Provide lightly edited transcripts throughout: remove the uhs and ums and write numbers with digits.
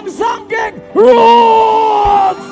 ang Sangking Roots!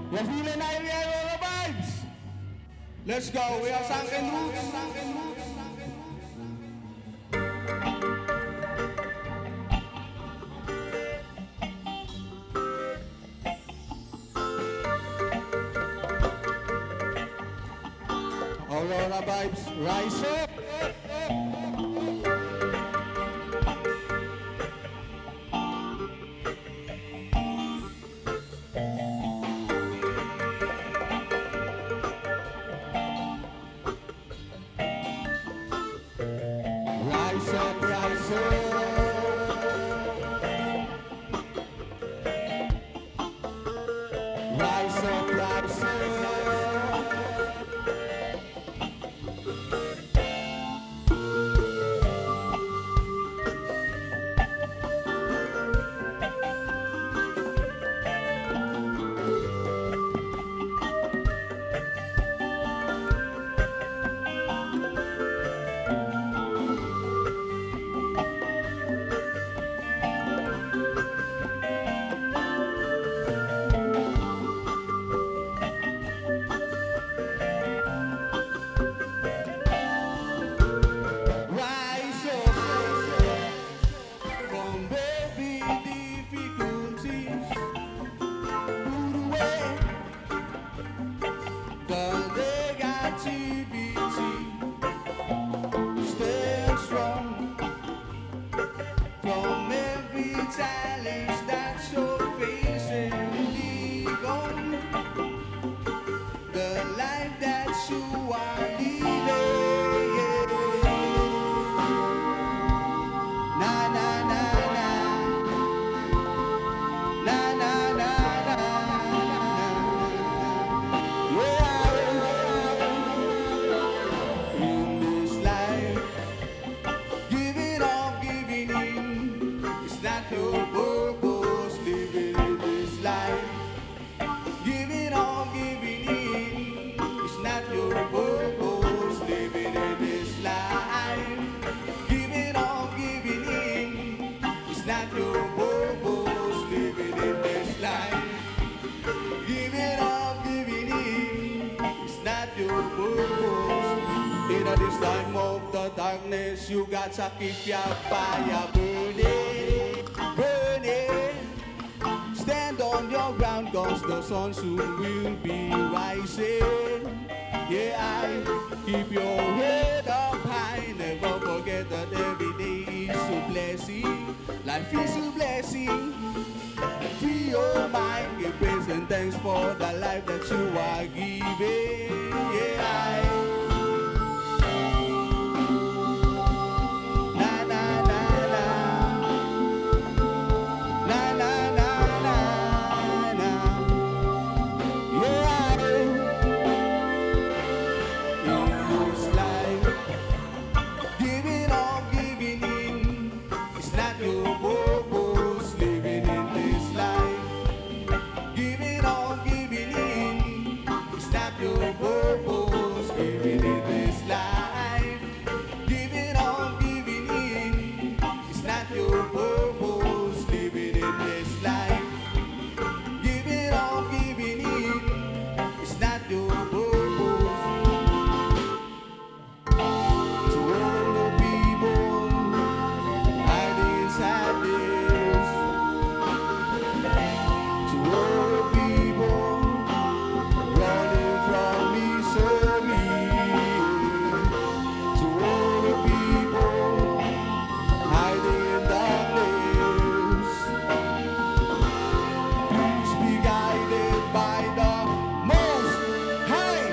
You're feeling Ivy Roller vibes? Let's go, we are Sunken Roots. Aurora vibes, rise up. Rise up, rise up. Rise up, rise up. friends, you got to keep your fire burning, burning. Stand on your ground, cause the sun soon will be rising. Yeah, I keep your head up high. Never forget that every day is a blessing. Life is a blessing. Free your mind, give praise and thanks for the life that you are giving. Yeah, I. Na na na na. Na na na na na. Yeah, I. In this life, giving up, giving in, it's not your purpose. Living in this life, giving up, giving in, it's not your purpose. Living in this life, giving up, giving in, it's not your purpose. Living in this life, giving up, giving in, it's not your purpose. To all the people hiding inside this, to all the people running from misery, to all the people hiding in darkness, please be guided by the Most High.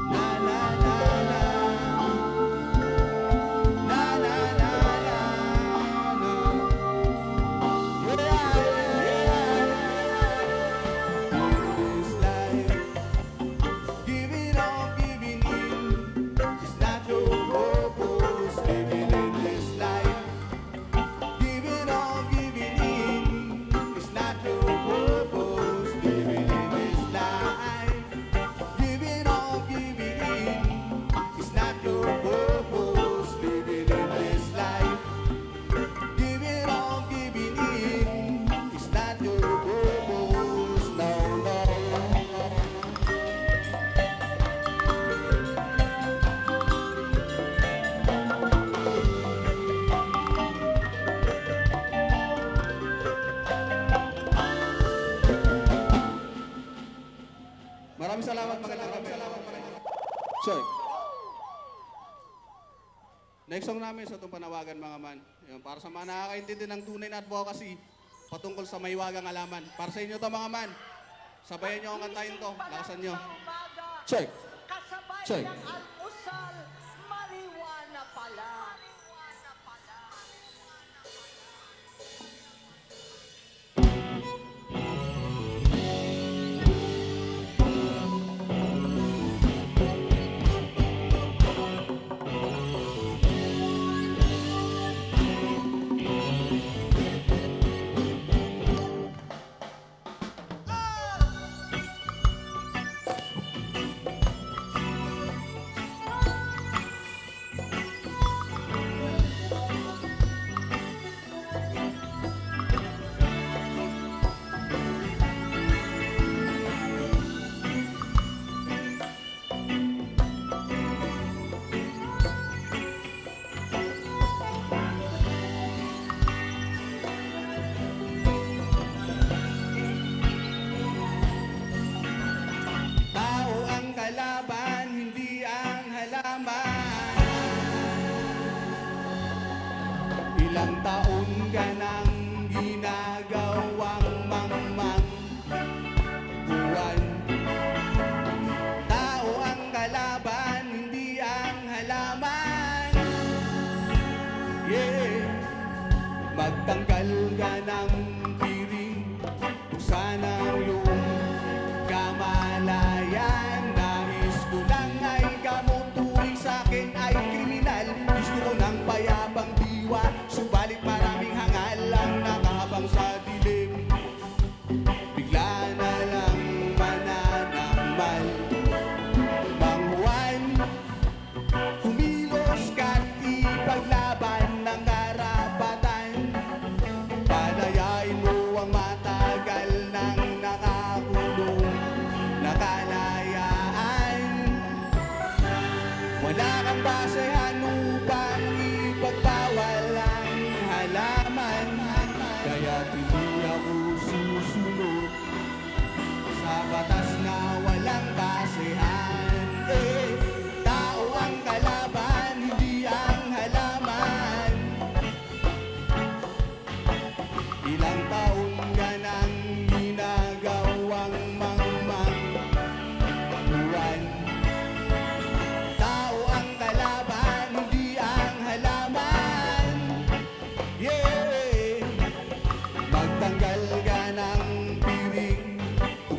Na na na na, na na na na na. In this life, giving up, giving in, it's not your purpose. Living in this life, giving up, giving in, it's not your purpose. Living in this life, giving up, giving in, it's not your purpose. Living in this life, giving up, giving in, it's not your purpose. No, no, no. Maraming salamat, magandang gabi. Sorry. Next song namin sa itong panawagan mga man. Yun, para sa mga nakakaintindi ng tunay na advocacy patungkol sa maiwagang alaman. Para sa inyo to mga man. Sabayan nyo ang kantahin to. Lakasan nyo. Check. Kasabay Check. ng almusal, marijuana pala.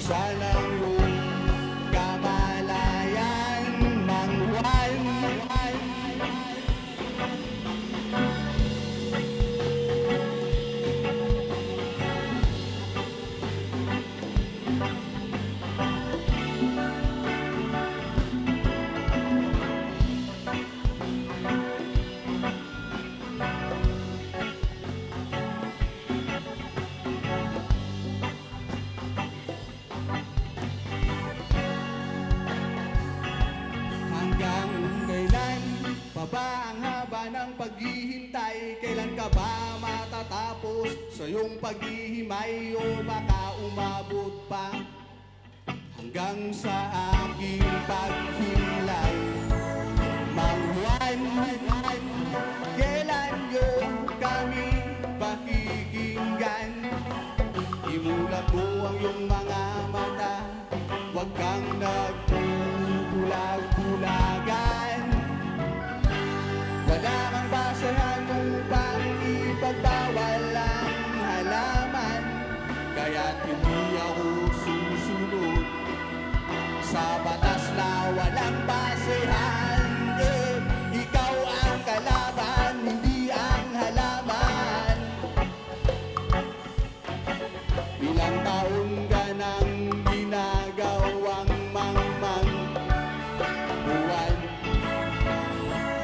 Sana yung kamalayan ng Juan. Hanggang kailan pa ba ang haba ng paghihintay? Kailan ka ba matatapos sa iyong paghihimay? O baka umabot pa hanggang sa aking paghilay? Mang Juan, kailan yun kami pakikinggan? Imulat mo ang iyong mga mata, huwag kang nagbubulag-bulagan. Wala kang basahan upang ipagbawal ang halaman, kaya't hindi ako susunod sa batas na walang basehan. Ikaw ang kalaban, hindi ang halaman. Ilang taon ka nang ginagawang mangmang buwan.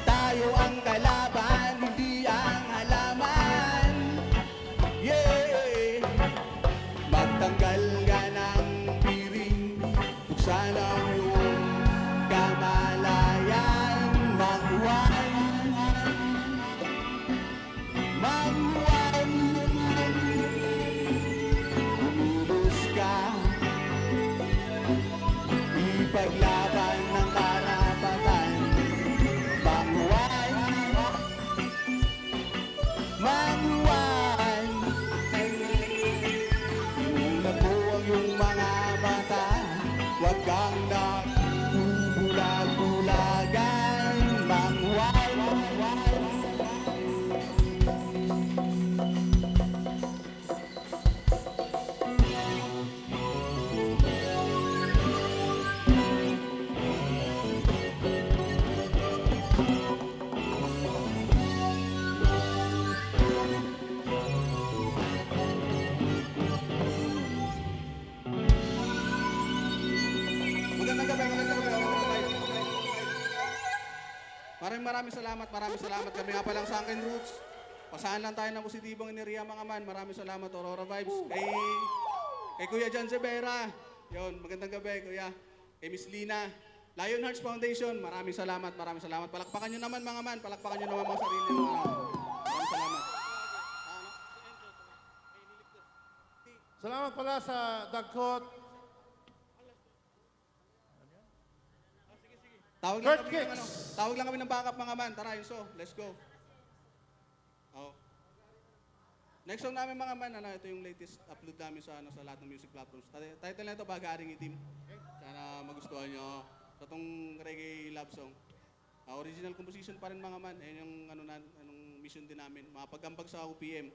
Tayo ang kalaban, hindi ang halaman. Yeah! Magtanggal ka ng piring, buksan ang iyong kamalayan. Mang Juan, Mang Juan, umilos ka, ipaglaban ng karapatan. Mang Juan, Mang Juan, imulat mo ang iyong mga mata, huwag kang nagbubulag-bulagan. Mang Juan, magandang gabi, magandang gabi, magandang gabi. Maraming salamat. Kami nga palang Sunken Roots. Pasahan lang tayo ng positibong enerhiya mga man. Maraming salamat, Aurora Vibes. Kay Kuya John Severa. Yun, magandang gabi, Kuya. Kay Miss Lina. Lion Hearts Foundation. Maraming salamat. Palakpakan nyo naman mga man. Palakpakan nyo naman mga sarili nyo. Maraming salamat. Salamat pala sa Dagkot. Kurt Kicks. Tawag lang kami ng backup mga man. Tara, Enzo. Let's go. Oh. Next song namin mga man, ito yung latest upload namin sa lahat ng music platforms. Title na ito, Bagaring Itim. Sana magustuhan nyo. Sa itong reggae love song. Original composition pa rin mga man. Ayun yung anong mission din namin. Mapagambag sa OPM.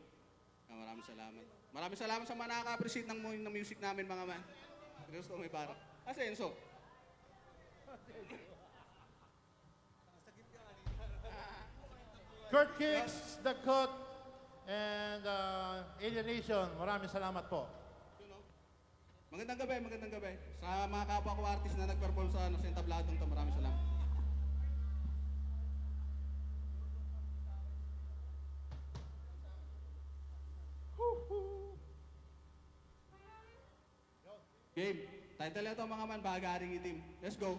Maraming salamat. Maraming salamat sa mga nakaka-appreciate ng music namin mga man. Gusto may para. Kasi Enzo. Kurt Kicks, Dagkot, and Alien Nation. Maraming salamat po. Magandang gabi. Sa mga kapwa ko artist na nag-perform sa entabladong to, maraming salamat. Game. Title na ito mga man, Bagaring Itim. Let's go.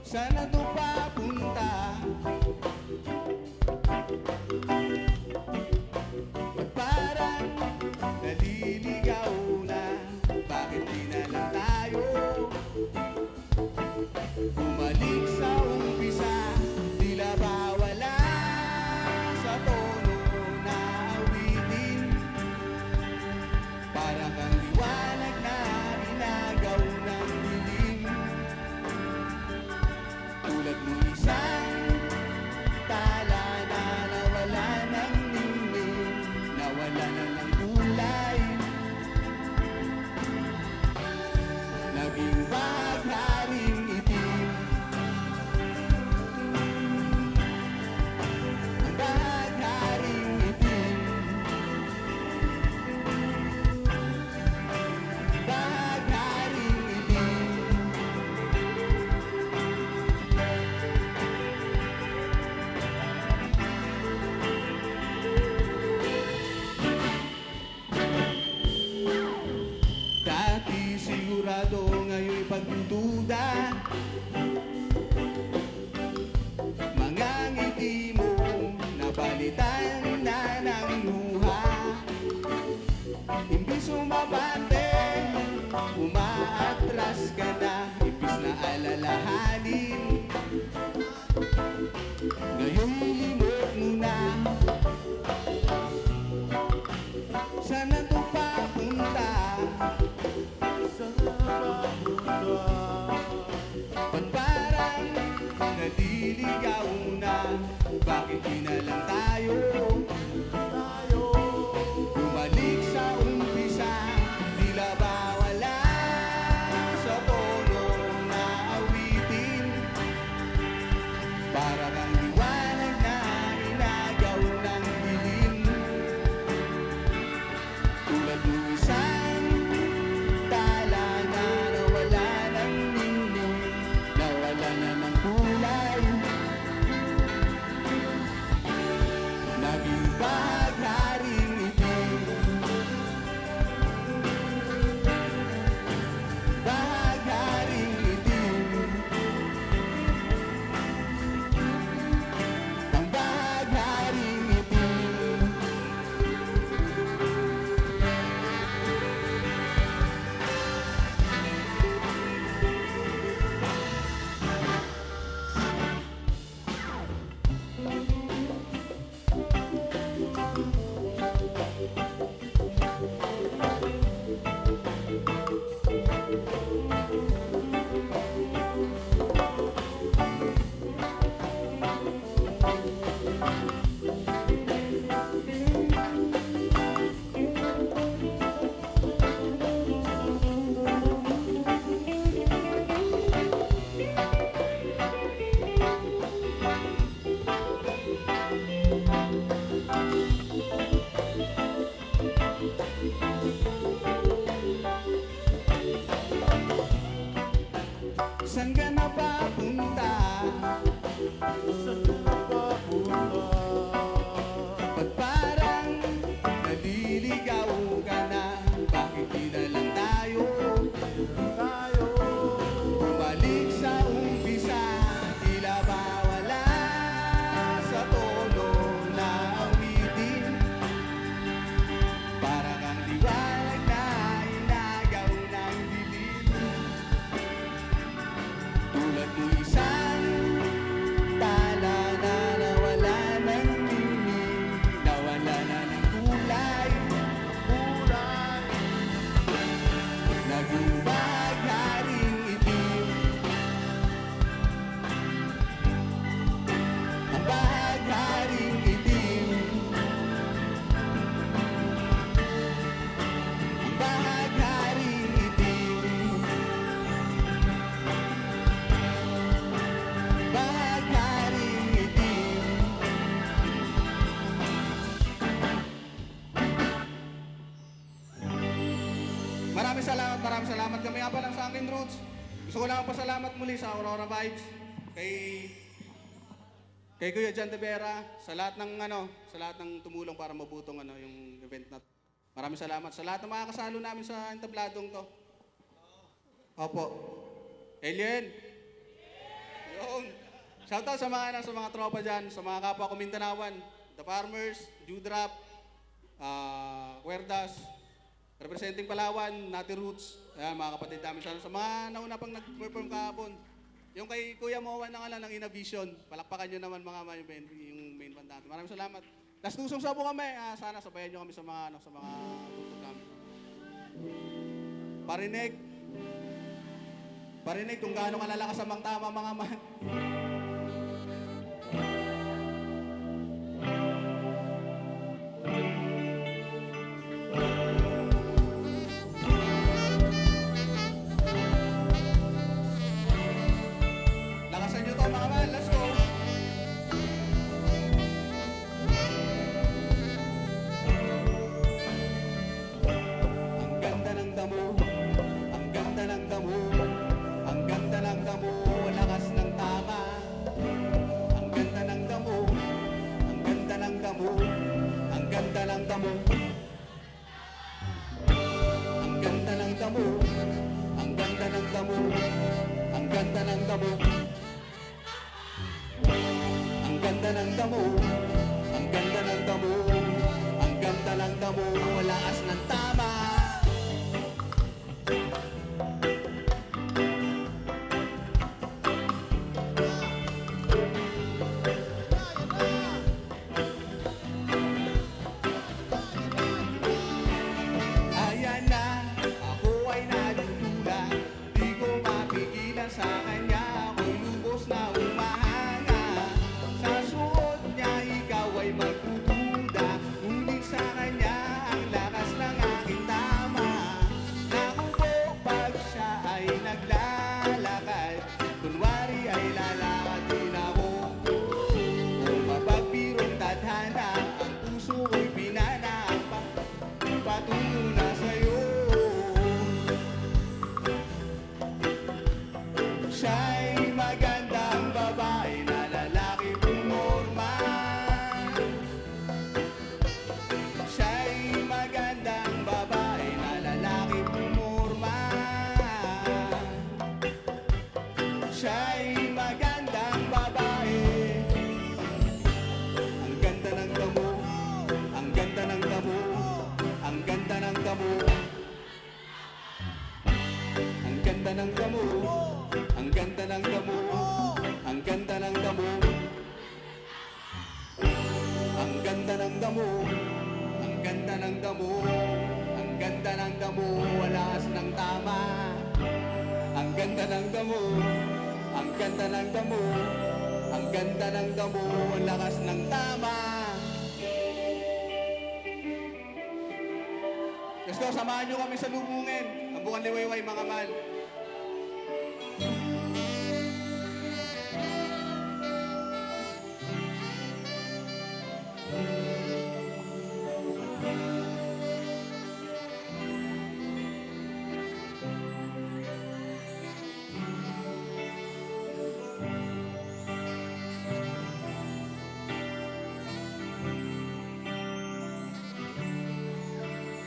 Sana to papunta? Ba't parang naliligaw na? Bakit di na lang tayo bumalik sa umpisa? Tila ba wala sa tono na awitin? Parang kang liwanag na inagaw ng dilim. Tulad ng isang tala na nawala ng ningning, nawala na ng kulay. Naging bagharing itim. Ang bagharing itim. Bagharing itim. Dati sigurado, ngayon'y pagdududa. Mga ngiti mo napalitan na ng luha. Imbis umabante, umaatras ka na. Imbis na alalahanin, ngayon'y limot mo na. Sana to papunta? Ba't parang naliligaw na? Bakit di na lang tayo bumalik sa umpisa? Tila ba wala sa tono na awitin? Para kang liwanag na inagaw ng dilim. Tulad ng isang tala na nawala ng ningning, nawala na ng kulay. Naging bagharing itim. Bagharing itim. Ang bagharing itim. Saan ka na papunta? Ba't parang naliligaw ka na? Bakit di na lang tayo bumalik sa umpisa? Tila ba wala sa tono na awitin? Para kang liwanag na inagaw ng dilim. Tulad ng isang tala na nawala ng ningning, nawala na ng kulay. Naging bagharing itim. Ang bagharing itim. Ang bagharing itim. Bagharing itim. Maraming salamat. Kami nga pa lang sa akin, Roots. Gusto ko lang pasalamat muli sa Aurora Vibes, kay Kuya John de Vera, sa lahat ng tumulong para mabutong yung event na to. Maraming salamat sa lahat ng mga kasalo namin sa entabladong to. Opo. Alien. Shoutout sa mga tropa dyan, sa mga kapwa ko Mintanawan, The Farmers, Judrap, Cuerdas, representing Palawan, Nati Roots, ayan, mga kapatid namin sa mga nauna pang nag-perform kahapon. Yung kay Kuya Mowan na nga lang ng Inavision, palakpakan nyo naman mga yung main band natin. Maraming salamat. Last tusong sabo kami, sana sabayan nyo kami sa mga tutog namin. Parinig kung gaano kalalakas ang tama mga man. Lakasan nyo to mga man, let's go! Ang ganda ng damo, ang ganda ng damo, ang ganda ng damo, lakas ng tama. Ang ganda ng damo, ang ganda ng damo, ang ganda ng damo. Ang ganda ng damo, ang ganda ng damo, ang ganda ng damo. Ang ganda ng damo, ang ganda ng damo, ang ganda ng damo, lakas ng tama. Ayan na, ako ay nalulula, di ko mapigilan sa kanya, ako'y lubos na umahanga. Sa suot niya, ikaw ay magdududa, ngunit sa kanya ang lakas ng aking tama. Naku po, pag siya ay naglalakad, kunwari ay lalakad din ako. Kung mapagbirong tadhana, ang puso ko'y pinana, patungo na sa'yo. Siya'y magandang babae na lalaki pumorma. Siya'y magandang babae na lalaki pumorma. Siya'y magandang babae. Ang ganda ng damo, ang ganda ng damo, ang ganda ng damo. Ang ganda ng damo, ang ganda ng damo, ang ganda ng damo. Ang ganda ng damo, ang ganda ng damo, ang ganda ng damo, lakas ng tama. Ang ganda ng damo, ang ganda ng damo, ang ganda ng damo, lakas ng tama. Let's go, samahan nyo kami sa lubungin. Ang bukan liwayway mga man.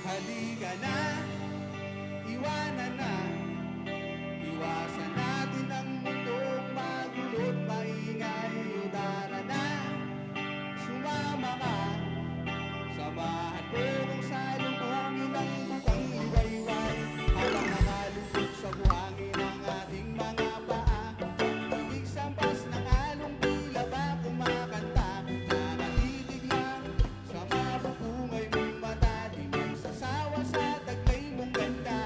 Halika na, iwanan na, iwasan natin ang mundong magulo't maingay. Tara na, sumama ka, samahan mo kung sa lubungin ng bukang liwayway. Habang nakalubog sa buhangin ang ating mga paa, inig sampas ng along tila ba kumakanta. Nakatitig lang sa mabubungay mong mata, di magsasawa sa taglay mong ganda.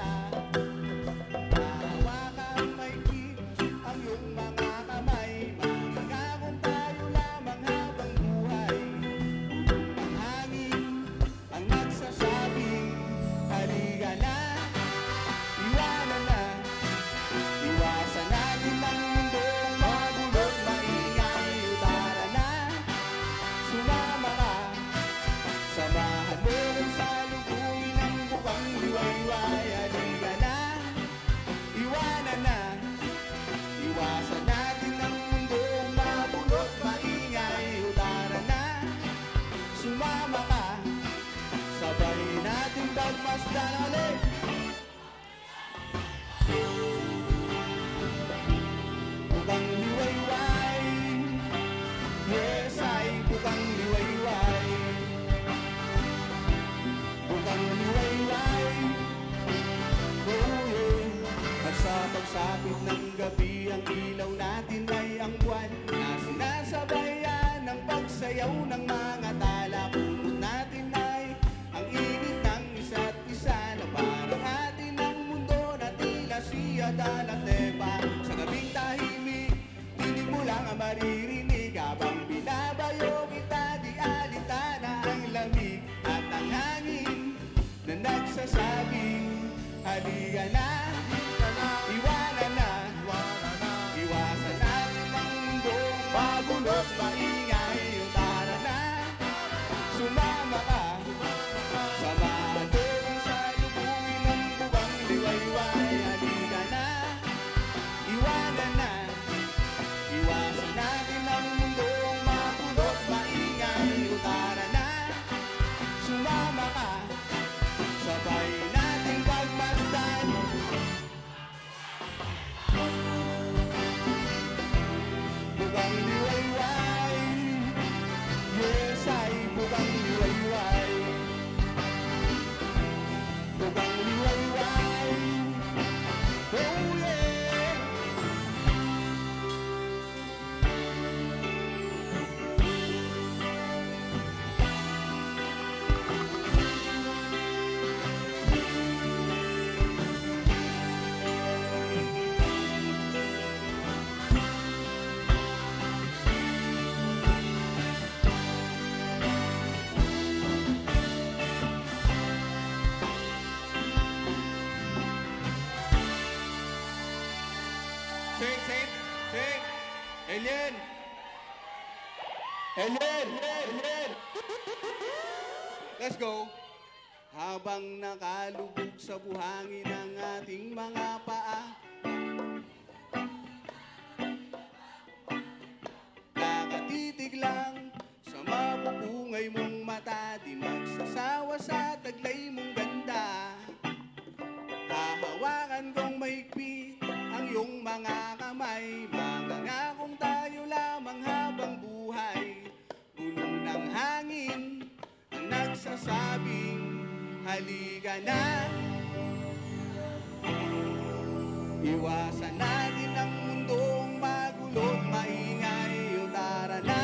ilang buwan na sinasabayan ng pagsayaw ng mga tala. Kumot natin ay ang init ng isa't isa na parang atin ang mundo na tila siya dalatepa. Sa gabing tahimik, tinig mo lang ang maririnig habang binabayo kita, di alitana ang lamig at ang hangin na nagsasabing halika na, iwanan na, iwasan natin ang mundong magulot maingay. Tara na, sumama ka, samahan doon sa lubungin ng bubang liwayway. Halika na, iwanan na, iwasan natin ang mundong magulot maingay. Tara na, sumama ka, sabay nating pagmasdan. Bugang liwayway, yes ay bugang liwayway. Bugang liwayway, oh yeah. Sing! Alien! Alien! Let's go! Habang nakalubog sa buhangin ang ating mga paa, nakatitig lang sa mapupungay mong mata, di magsasawa sa taglay mong ganda. Hahawakan kong mahigpit ang iyong mga kamay, mangangakong tayo lamang habang buhay. Bulong ng hangin ang nagsasabing halika na, iwasan natin ang mundong magulot maingay. O tara na,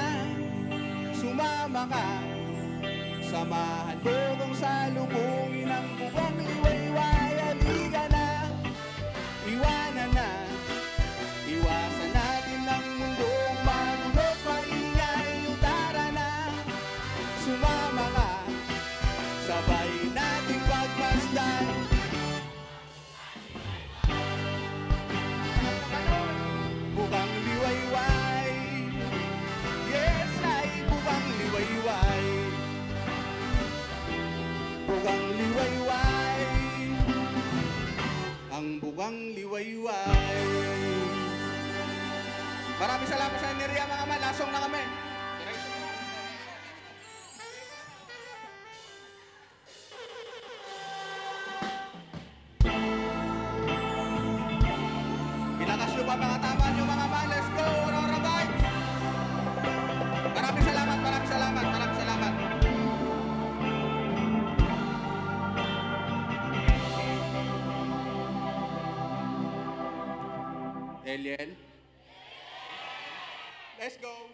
sumama ka, samahan ko kung salubungin ang bubong liwayway. Halika na, iwanan na, iwasan natin ang mundong magulot maingay. O tara na, sumama ka, sabay nating pagmasdan. Bukang liwayway, yes ay bukang liwayway. Bukang liwayway, ang bukang liwayway. Maraming salamat sa enerhiya mga man, lasong na kami. Ilakas nyo pa mga tama nyo mga man, let's go, Aurora Vibes! Maraming salamat, maraming salamat, maraming salamat. Alien? Let's go!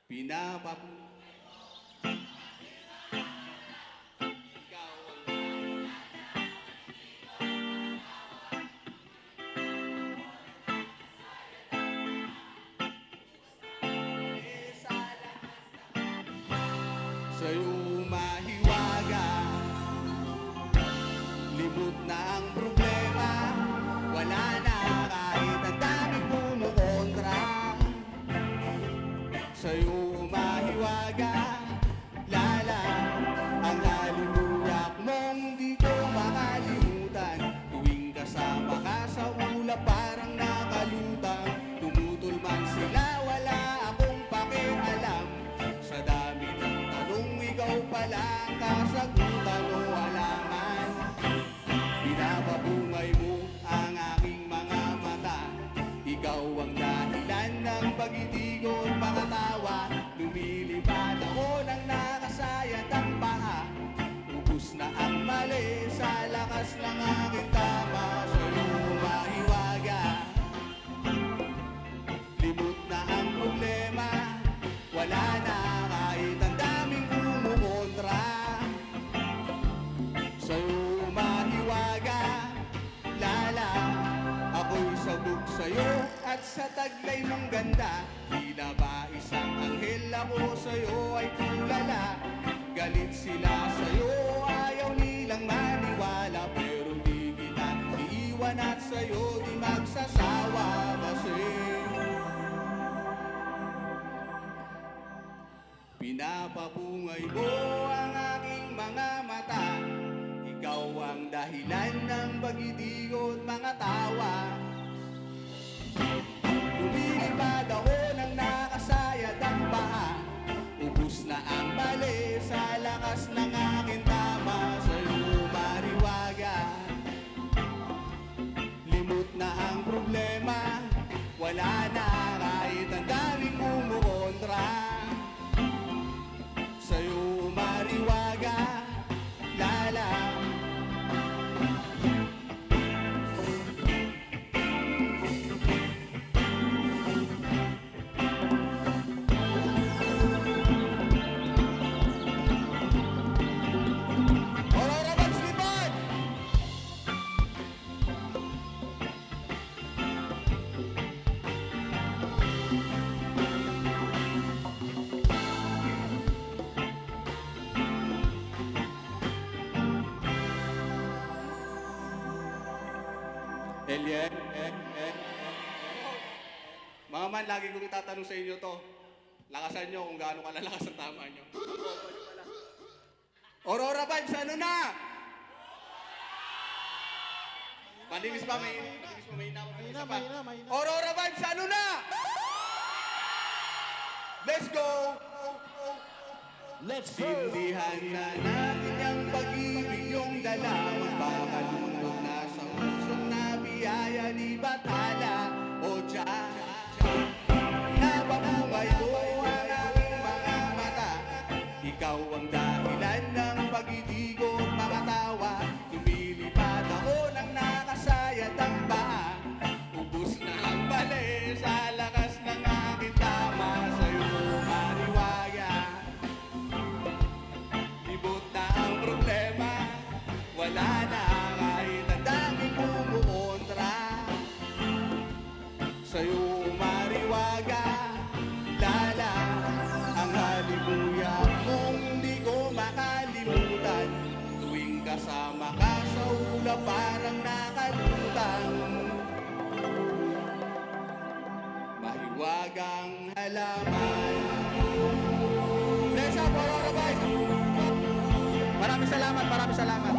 Pinapapu... Ikaw ang... Sa'yo mahiwaga, limot na ang problema, wala na kahit ang daming kumukontra. Sa'yo mahiwaga, lala, ang haluluyak mong di ko makalimutan. Tuwing kasama ka sa ulap parang nakalutang, tumutol man sila wala akong pakialam. Sa dami ng tanong ikaw pala ang kasagutan o alaman. Pinapabungay mo ang aking mga mata, ikaw ang dahilan ng pag-ibig ko't pakatawa. Lumilipad ako ng nakasayat ang paa, ubus na ang mali sa lakas ng aking tama. Sa'yo mahiwaga, ganda. Tila ba isang anghel ako sa'yo ay tulala. Galit sila sa'yo, ayaw nilang maniwala. Pero di kita iiwan at sa'yo di magsasawa kasi pinapapungay mo ang aking mga mata. Ikaw ang dahilan ng pag-ibig mga tawa. Lumilipad ako ng nakasayad ang baha. Ubus na ang mali sa lakas ng aking tama. Sa'yo mariwaga, limot na ang problema. Wala na kahit ang daming kumukontra. Sa'yo mariwaga, lala. Aurora Vibes Lipad! Elien, mga man, lagi kong itatanong sa inyo to. Lakasan nyo kung gaano kalalakas ang tama nyo. Aurora Vibes, ano na? Malinis pa, mahina pa. Isa pa. Aurora Vibes, ano na? Let's go! Let's go! Sindihan na natin ang pag-ibig yung dala. Magpakalundog na sa usok na biyaya ni Bathala. O Diyos, napapungay ko ang aking mga mata. Ikaw ang dahilan ng pag-ibig at mga tawa. Lumilipad ako ng nakasayad ang paa. Ubus na ang mali sa lakas ng aking tama. Sa'yo mariwaga, libot na ang problema. Wala na kahit ang daming kumukontra. Sa'yo mariwaga, lala. Ang halimuya kung di ko makalimutan. Tuwing kasama ka sa ulap parang nakalutang. Mahiwagang halaman. Bless up, Aurora Vibes! Maraming salamat, maraming salamat.